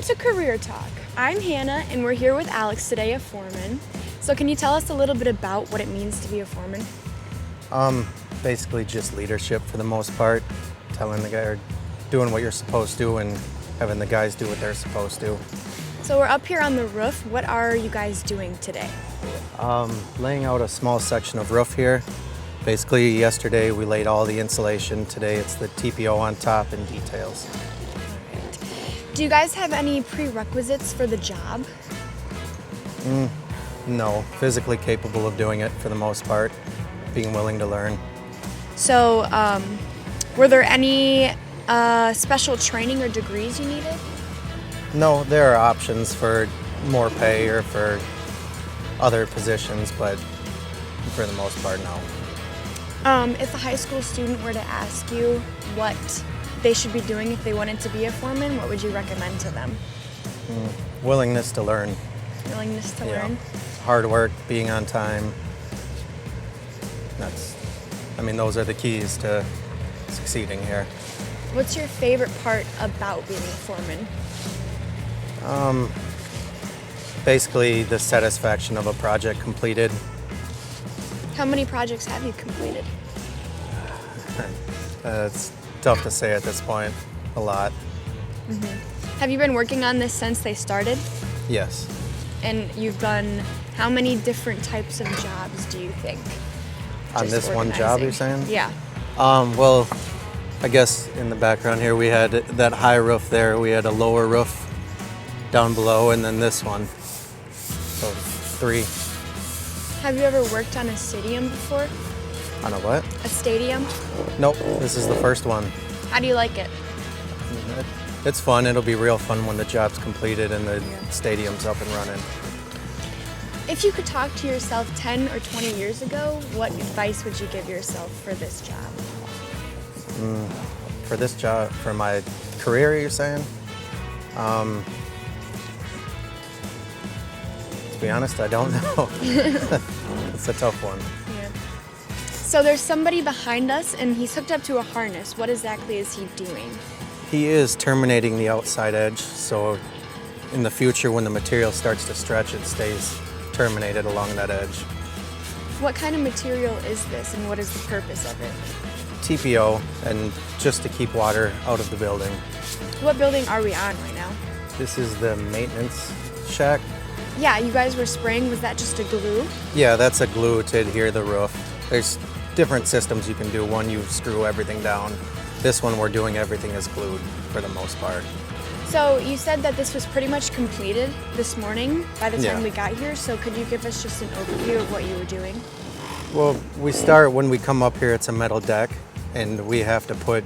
to Career Talk. I'm Hannah, and we're here with Alex today, a foreman. So can you tell us a little bit about what it means to be a foreman? Basically just leadership for the most part, telling the guy or doing what you're supposed to and having the guys do what they're supposed to. So we're up here on the roof. What are you guys doing today? Laying out a small section of roof here. Basically yesterday we laid all the insulation. Today it's the TPO on top and details. Do you guys have any prerequisites for the job? No, physically capable of doing it for the most part, being willing to learn. So were there any special training or degrees you needed? No, there are options for more pay or for other positions, but for the most part, no. If a high school student were to ask you what they should be doing if they wanted to be a foreman, what would you recommend to them? Willingness to learn. Willingness to learn? Hard work, being on time. Those are the keys to succeeding here. What's your favorite part about being a foreman? Basically the satisfaction of a project completed. How many projects have you completed? It's tough to say at this point. A lot. Have you been working on this since they started? Yes. And you've done how many different types of jobs do you think? On this one job, you're saying? Yeah. Well, I guess in the background here we had that high roof there. We had a lower roof down below, and then this one. So 3. Have you ever worked on a stadium before? On a what? A stadium? Nope, this is the first one. How do you like it? It's fun. It'll be real fun when the job's completed and the stadium's up and running. If you could talk to yourself 10 or 20 years ago, what advice would you give yourself for this job? For this job, for my career, you're saying? To be honest, I don't know. It's a tough one. Yeah. So there's somebody behind us, and he's hooked up to a harness. What exactly is he doing? He is terminating the outside edge, so in the future when the material starts to stretch, it stays terminated along that edge. What kind of material is this, and what is the purpose of it? TPO, and just to keep water out of the building. What building are we on right now? This is the maintenance shack. Yeah, you guys were spraying. Was that just a glue? Yeah, that's a glue to adhere the roof. There's different systems you can do. One, you screw everything down. This one, we're doing everything as glued for the most part. So you said that this was pretty much completed this morning by the time Yeah. we got here. So could you give us just an overview of what you were doing? Well, we start when we come up here, it's a metal deck, and we have to put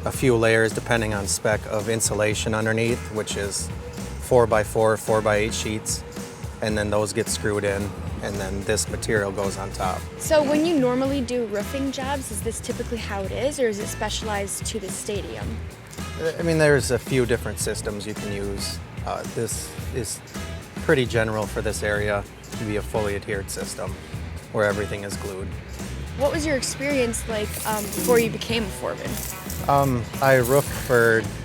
a few layers depending on spec of insulation underneath, which is 4x4, 4x8 sheets, and then those get screwed in, and then this material goes on top. So when you normally do roofing jobs, is this typically how it is, or is it specialized to the stadium? There's a few different systems you can use. This is pretty general for this area to be a fully adhered system where everything is glued. What was your experience like before you became a foreman? I roofed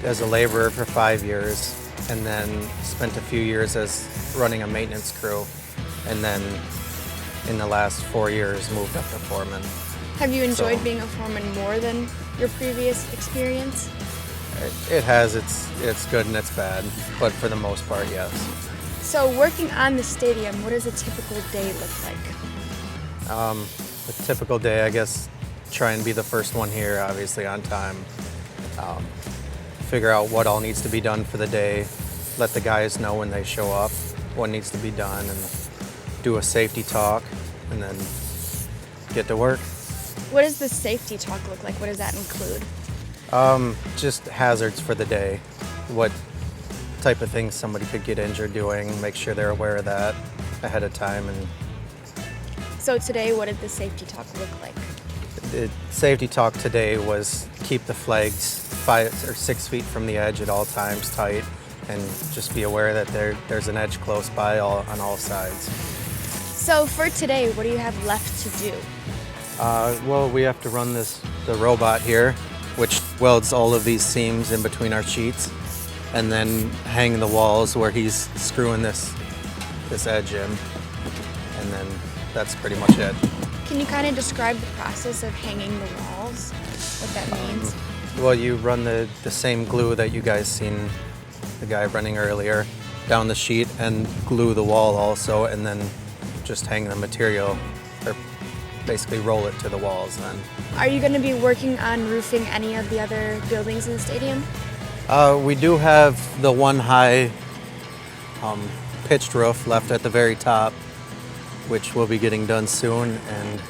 as a laborer for 5 years, and then spent a few years as running a maintenance crew, and then in the last 4 years moved up to foreman. Have you enjoyed being a foreman more than your previous experience? It has its good and its bad, but for the most part, yes. So working on the stadium, what does a typical day look like? A typical day, I guess, try and be the first one here, obviously on time. Figure out what all needs to be done for the day, let the guys know when they show up what needs to be done, and do a safety talk, and then get to work. What does the safety talk look like? What does that include? Just hazards for the day. What type of things somebody could get injured doing, make sure they're aware of that ahead of time. And So today, what did the safety talk look like? the safety talk today was keep the flags 5 or 6 feet from the edge at all times tight, and just be aware that there's an edge close by on all sides. So for today, what do you have left to do? Well, we have to run the robot here, which welds all of these seams in between our sheets, and then hang the walls where he's screwing this edge in, and then that's pretty much it. Can you kind of describe the process of hanging the walls? What that means? Well, you run the same glue that you guys seen the guy running earlier down the sheet and glue the wall also, and then just hang the material, or basically roll it to the walls then. Are you going to be working on roofing any of the other buildings in the stadium? We do have the one high pitched roof left at the very top, which will be getting done soon, and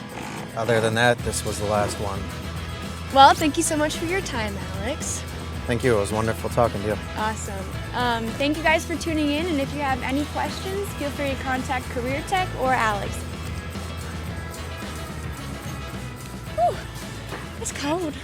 other than that, this was the last one. Well, thank you so much for your time, Alex. Thank you. It was wonderful talking to you. Awesome. Thank you guys for tuning in, and if you have any questions, feel free to contact CareerTalk or Alex. Whew, it's cold.